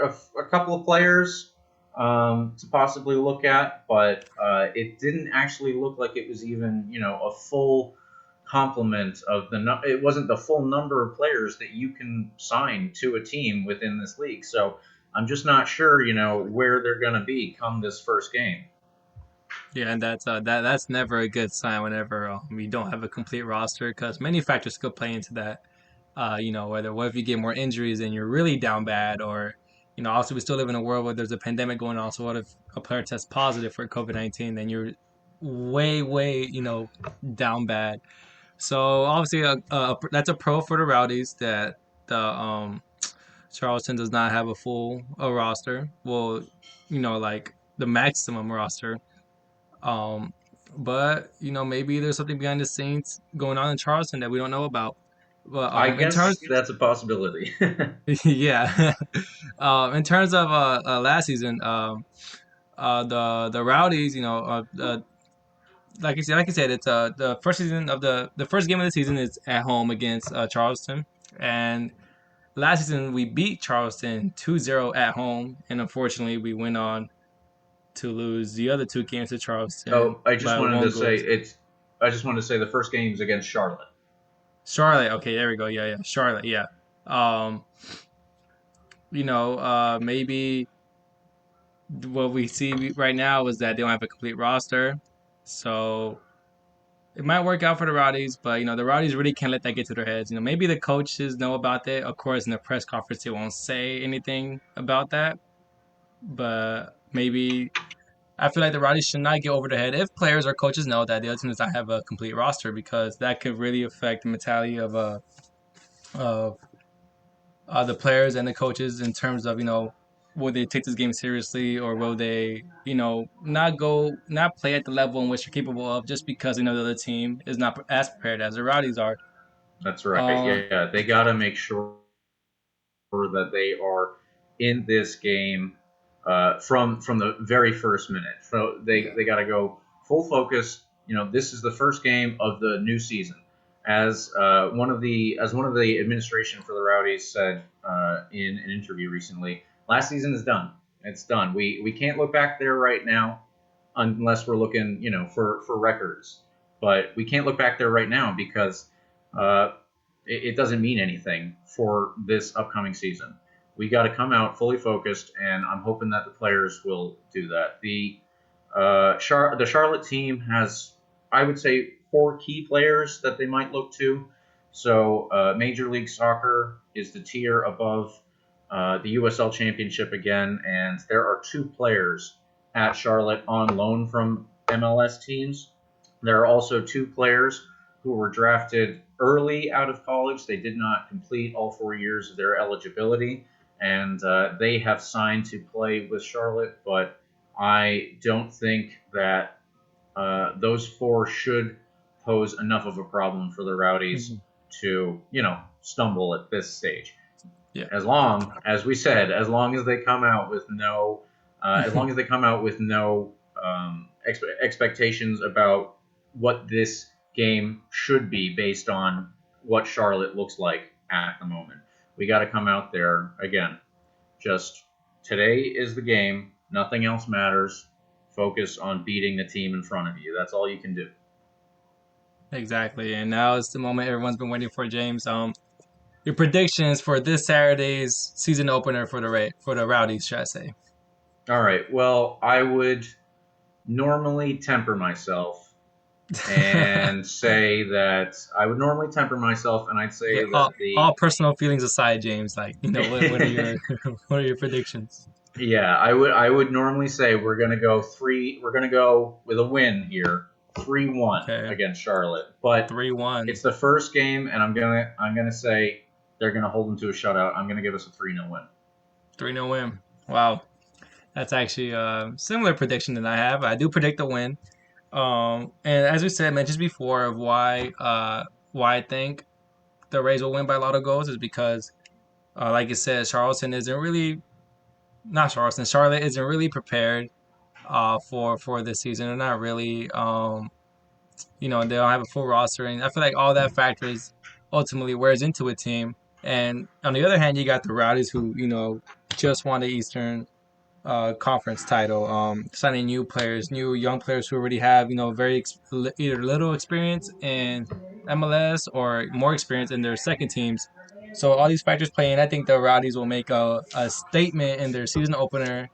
Speaker 4: a couple of players to possibly look at, but it didn't actually look like it was even, a full complement of it wasn't the full number of players that you can sign to a team within this league. So I'm just not sure, where they're going to be come this first game.
Speaker 3: Yeah, and that's never a good sign whenever you don't have a complete roster because many factors could play into that. What if you get more injuries and you're really down bad, or also we still live in a world where there's a pandemic going on. So what if a player tests positive for COVID-19, then you're way down bad. So obviously that's a pro for the Rowdies that the Charleston does not have a full roster. Well, like the maximum roster. But maybe there's something behind the scenes going on in Charleston that we don't know about. But
Speaker 4: I guess that's a possibility.
Speaker 3: Yeah. In terms of last season, the Rowdies, like you said, it's the first season of the first game of the season is at home against Charleston, and last season we beat Charleston 2-0 at home, and unfortunately we went on to lose the other two games to Charleston
Speaker 4: Oh, I just
Speaker 3: by
Speaker 4: wanted
Speaker 3: one
Speaker 4: to
Speaker 3: goal.
Speaker 4: say it's. I just wanted to say the first game's against Charlotte.
Speaker 3: Charlotte, okay, there we go. Yeah, Charlotte, yeah. Um, maybe what we see right now is that they don't have a complete roster, so it might work out for the Rowdies, but the Rowdies really can't let that get to their heads. Maybe the coaches know about that. Of course, in the press conference, they won't say anything about that, but maybe I feel like the Rowdies should not get over their head if players or coaches know that the other team does not have a complete roster, because that could really affect the mentality of the players and the coaches in terms of will they take this game seriously, or will they not play at the level in which they're capable of just because the other team is not as prepared as the Rowdies are.
Speaker 4: That's right.
Speaker 3: Um,
Speaker 4: Yeah, they got to make sure that they are in this game from the very first minute. So they got to go full focus. This is the first game of the new season. As one of the administration for the Rowdies said in an interview recently, last season is done. It's done. We can't look back there right now unless we're looking for records. But we can't look back there right now because it doesn't mean anything for this upcoming season. We got to come out fully focused, and I'm hoping that the players will do that. The Charlotte team has, I would say, 4 key players that they might look to. So Major League Soccer is the tier above the USL Championship again, and there are 2 players at Charlotte on loan from MLS teams. There are also 2 players who were drafted early out of college. They did not complete all 4 years of their eligibility, and they have signed to play with Charlotte, but I don't think that those 4 should pose enough of a problem for the Rowdies to, stumble at this stage.
Speaker 3: Yeah.
Speaker 4: As long as we said, as long as they come out with no, expectations about what this game should be based on what Charlotte looks like at the moment. We got to come out there again. Just today is the game. Nothing else matters. Focus on beating the team in front of you. That's all you can do.
Speaker 3: Exactly, and now is the moment everyone's been waiting for, James. Your predictions for this Saturday's season opener for the Rowdies, should I say?
Speaker 4: All right. Well, I would normally temper myself and say that I'd say that
Speaker 3: all personal feelings aside, James. Like, what are your what are your predictions?
Speaker 4: Yeah, I would normally say we're gonna go with a win here, 3-1 against Charlotte. But
Speaker 3: 3-1.
Speaker 4: It's the first game, and I'm gonna say they're gonna hold them to a shutout. I'm gonna give us a 3-0 win.
Speaker 3: 3-0 win. Wow, that's actually a similar prediction that I have. I do predict a win. And as we mentioned before, of why I think the Rays will win by a lot of goals is because, like you said, Charlotte isn't really prepared for this season. They're not really, they don't have a full roster, and I feel like all that factors ultimately wears into a team. And on the other hand, you got the Rowdies who just won the Eastern conference title, signing new young players who already have either little experience in MLS or more experience in their second teams. So all these factors play in. I think the Rowdies will make a statement in their season opener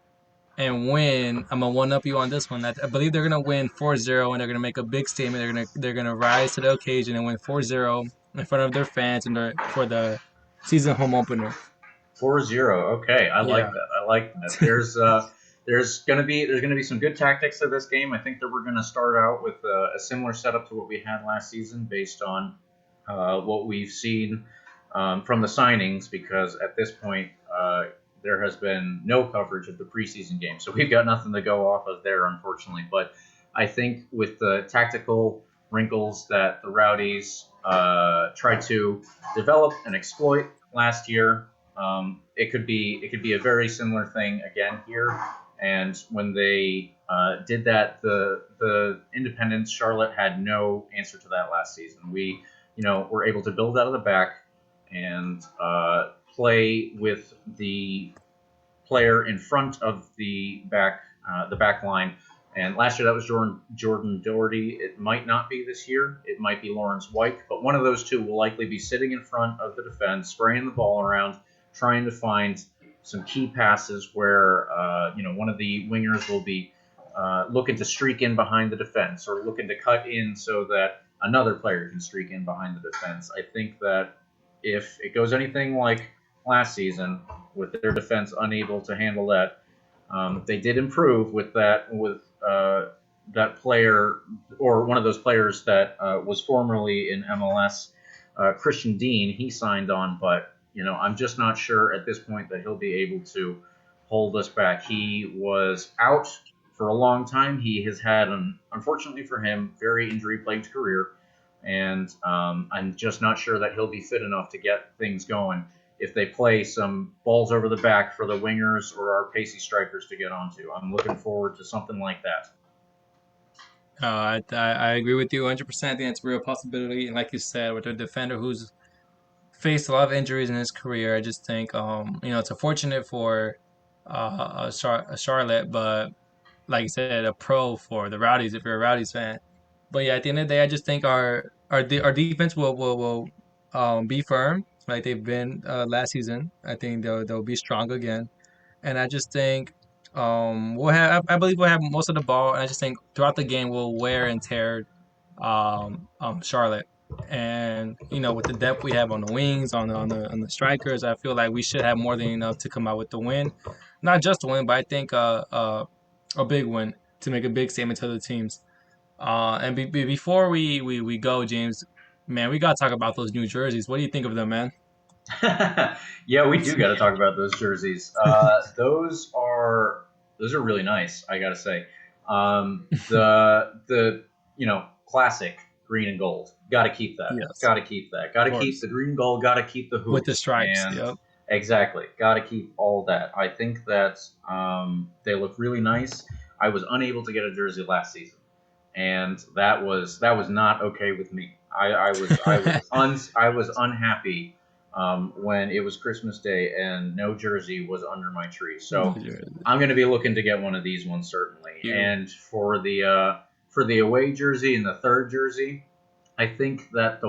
Speaker 3: and win. I'm gonna one up you on this one. I believe they're gonna win 4-0, and they're gonna make a big statement. They're gonna rise to the occasion and win 4-0 in front of their fans for the season home opener.
Speaker 4: 4-0. Okay, I like that. There's gonna be some good tactics to this game. I think that we're gonna start out with a similar setup to what we had last season, based on what we've seen from the signings. Because at this point, there has been no coverage of the preseason game, so we've got nothing to go off of there, unfortunately. But I think with the tactical wrinkles that the Rowdies tried to develop and exploit last year, it could be a very similar thing again here. And when they did that. The independents, Charlotte had no answer to that last season. We, were able to build out of the back and play with the player in front of the back line. And last year that was Jordan Doherty. It might not be this year. It might be Lawrence White. But one of those two will likely be sitting in front of the defense, spraying the ball around, trying to find some key passes where one of the wingers will be looking to streak in behind the defense or looking to cut in so that another player can streak in behind the defense. I think that if it goes anything like last season with their defense unable to handle that, they did improve with that that player or one of those players that was formerly in MLS, Christian Dean. He signed on, but I'm just not sure at this point that he'll be able to hold us back. He was out for a long time. He has had, unfortunately for him, very injury-plagued career, and I'm just not sure that he'll be fit enough to get things going if they play some balls over the back for the wingers or our pacey strikers to get onto. I'm looking forward to something like that.
Speaker 3: I agree with you 100%. I think it's a real possibility. And like you said, with a defender who's faced a lot of injuries in his career, I just think, it's unfortunate for Charlotte, but like you said, a pro for the Rowdies if you're a Rowdies fan. But yeah, at the end of the day, I just think our defense will be firm like they've been last season. I think they'll be strong again, and I just think I believe we'll have most of the ball, and I just think throughout the game we'll wear and tear Charlotte. And with the depth we have on the wings, on the strikers, I feel like we should have more than enough to come out with the win. Not just a win, but I think a big win to make a big statement to the teams. And before we go, James, man, we gotta talk about those new jerseys. What do you think of them, man?
Speaker 4: Yeah, we do got to talk about those jerseys. Those are really nice, I gotta say. The classic green and gold. Got to keep that.
Speaker 3: Yes.
Speaker 4: Got to keep that. Got to keep the green and gold. Got to keep the hoops
Speaker 3: with the stripes.
Speaker 4: And
Speaker 3: yep.
Speaker 4: Exactly. Got to keep all that. I think that they look really nice. I was unable to get a jersey last season, and that was not okay with me. I was unhappy when it was Christmas Day and no jersey was under my tree. So I'm going to be looking to get one of these ones certainly.
Speaker 3: Yeah.
Speaker 4: And for the away jersey and the third jersey, I think that the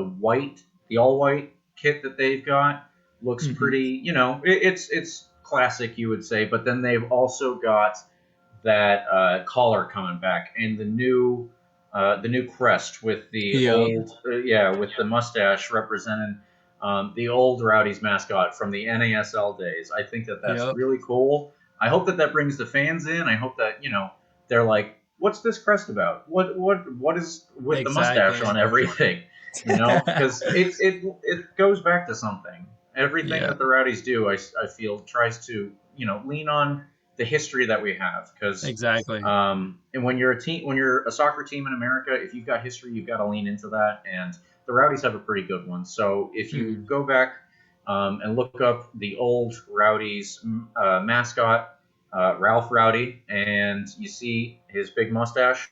Speaker 4: all white kit that they've got looks pretty. It's classic, you would say. But then they've also got that collar coming back and the new crest with the old with the mustache representing the old Rowdies mascot from the NASL days. I think that's really cool. I hope that brings the fans in. I hope that they're like, what's this crest about? What is with the mustache on everything? Because it goes back to something. Everything that the Rowdies do, I feel, tries to lean on the history that we have. Because
Speaker 3: exactly.
Speaker 4: And when you're a soccer team in America, if you've got history, you've got to lean into that. And the Rowdies have a pretty good one. So if you go back and look up the old Rowdies mascot, Ralph Rowdy, and you see his big mustache,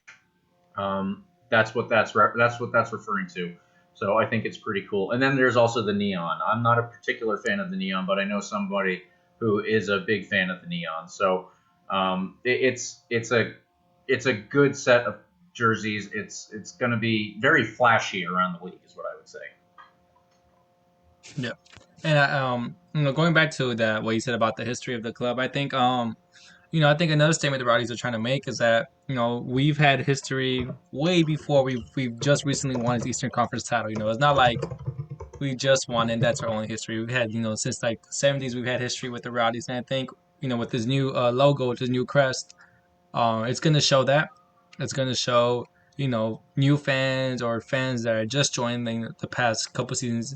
Speaker 4: that's what that's referring to. So I think it's pretty cool. And then there's also the neon. I'm not a particular fan of the neon, but I know somebody who is a big fan of the neon. So it's a good set of jerseys. It's going to be very flashy around the league, is what I would say.
Speaker 3: Yeah, and going back to that, what you said about the history of the club, I think I think another statement the Rowdies are trying to make is that we've had history way before we've just recently won the Eastern Conference title. It's not like we just won and that's our only history. We've had since like the 70s we've had history with the Rowdies, and I think with this new logo, with this new crest, it's going to show that. It's going to show new fans or fans that are just joining the past couple seasons,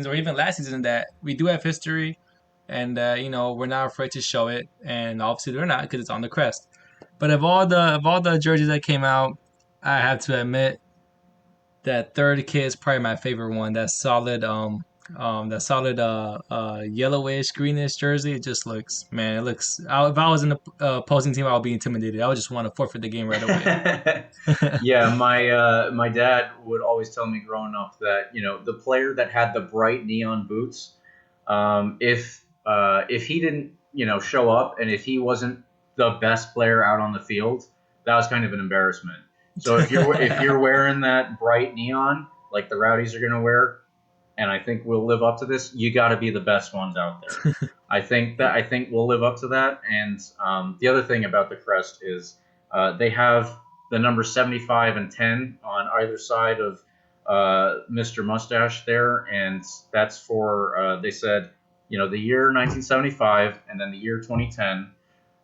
Speaker 3: or even last season, that we do have history. And we're not afraid to show it, and obviously they're not because it's on the crest. But of all the jerseys that came out, I have to admit that third kit is probably my favorite one. That solid That solid yellowish greenish jersey. It just looks, man. It looks. If I was in the opposing team, I would be intimidated. I would just want to forfeit the game right away.
Speaker 4: Yeah, my dad would always tell me growing up that the player that had the bright neon boots, if he didn't show up and if he wasn't the best player out on the field, that was kind of an embarrassment. So if you're wearing that bright neon like the Rowdies are going to wear, and I think we'll live up to this, you got to be the best ones out there. I think we'll live up to that. And the other thing about the crest is they have the number 75 and 10 on either side of Mr. Mustache there, and that's for they said the year 1975 and then the year 2010.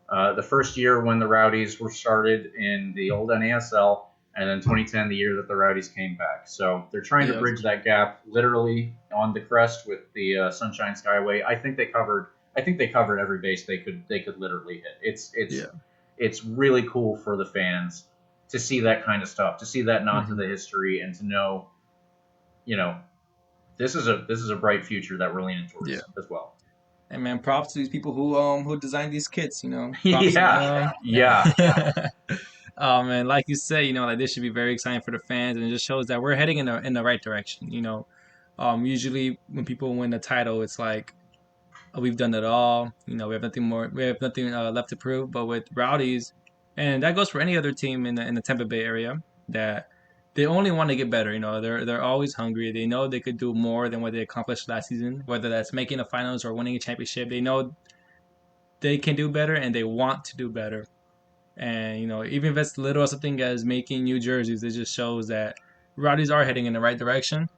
Speaker 4: The first year when the Rowdies were started in the old NASL, and then 2010, the year that the Rowdies came back. So they're trying to bridge that gap, literally on the crest with the Sunshine Skyway. I think they covered every base they could literally hit. It's really cool for the fans to see that kind of stuff, to see that nod to the history, and to know, this is a bright future that we're leaning towards as well.
Speaker 3: And man, props to these people who designed these kits. Props
Speaker 4: Yeah.
Speaker 3: And like you said, like this should be very exciting for the fans, and it just shows that we're heading in the right direction. Usually when people win the title, it's like we've done it all. We have nothing left to prove. But with Rowdies, and that goes for any other team in the Tampa Bay area, that they only want to get better. They're always hungry. They know they could do more than what they accomplished last season, whether that's making the finals or winning a championship. They know they can do better, and they want to do better. And, even if it's little or something as making new jerseys, it just shows that Rowdies are heading in the right direction.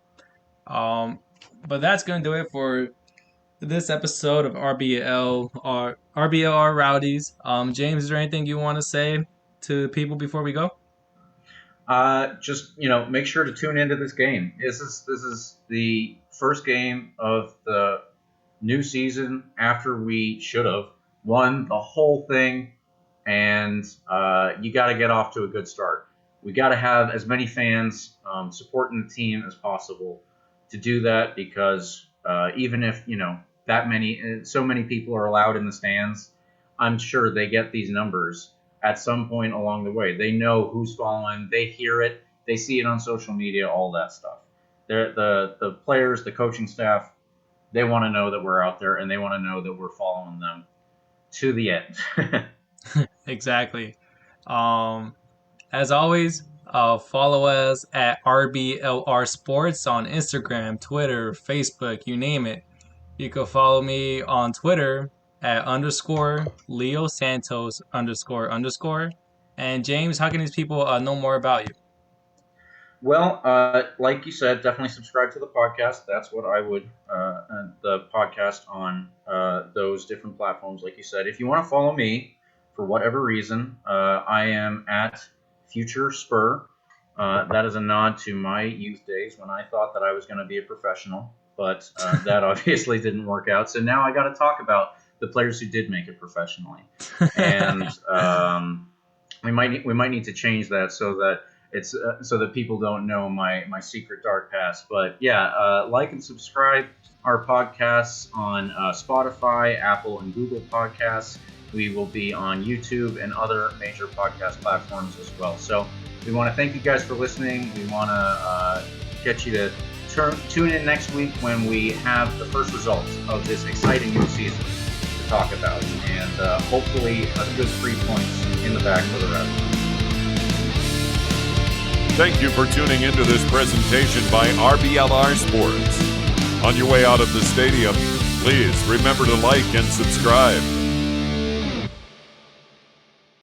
Speaker 3: But that's going to do it for this episode of RBLR Rowdies. James, is there anything you want to say to people before we go?
Speaker 4: Just, make sure to tune into this game. This is the first game of the new season after we should have won the whole thing. And you got to get off to a good start. We got to have as many fans supporting the team as possible to do that, because even if so many people are allowed in the stands, I'm sure they get these numbers at some point along the way. They know who's following. They hear it. They see it on social media. All that stuff. The players, the coaching staff, they want to know that we're out there, and they want to know that we're following them to the end.
Speaker 3: Exactly. As always, follow us at RBLR Sports on Instagram, Twitter, Facebook, you name it. You can follow me on Twitter at _Leo Santos __. And James, how can these people know more about you?
Speaker 4: Well, like you said, definitely subscribe to the podcast. That's what I would, the podcast on those different platforms, like you said. If you want to follow me, for whatever reason, I am at Future Spur. That is a nod to my youth days when I thought that I was going to be a professional, but that obviously didn't work out. So now I got to talk about the players who did make it professionally, and we might need to change that so that it's so that people don't know my secret dark past. But yeah, like and subscribe our podcasts on Spotify, Apple, and Google Podcasts. We will be on YouTube and other major podcast platforms as well. So we want to thank you guys for listening. We want to get you to tune in next week when we have the first results of this exciting new season to talk about. And hopefully a good 3 points in the bag for the rest.
Speaker 1: Thank you for tuning into this presentation by RBLR Sports. On your way out of the stadium, please remember to like and subscribe.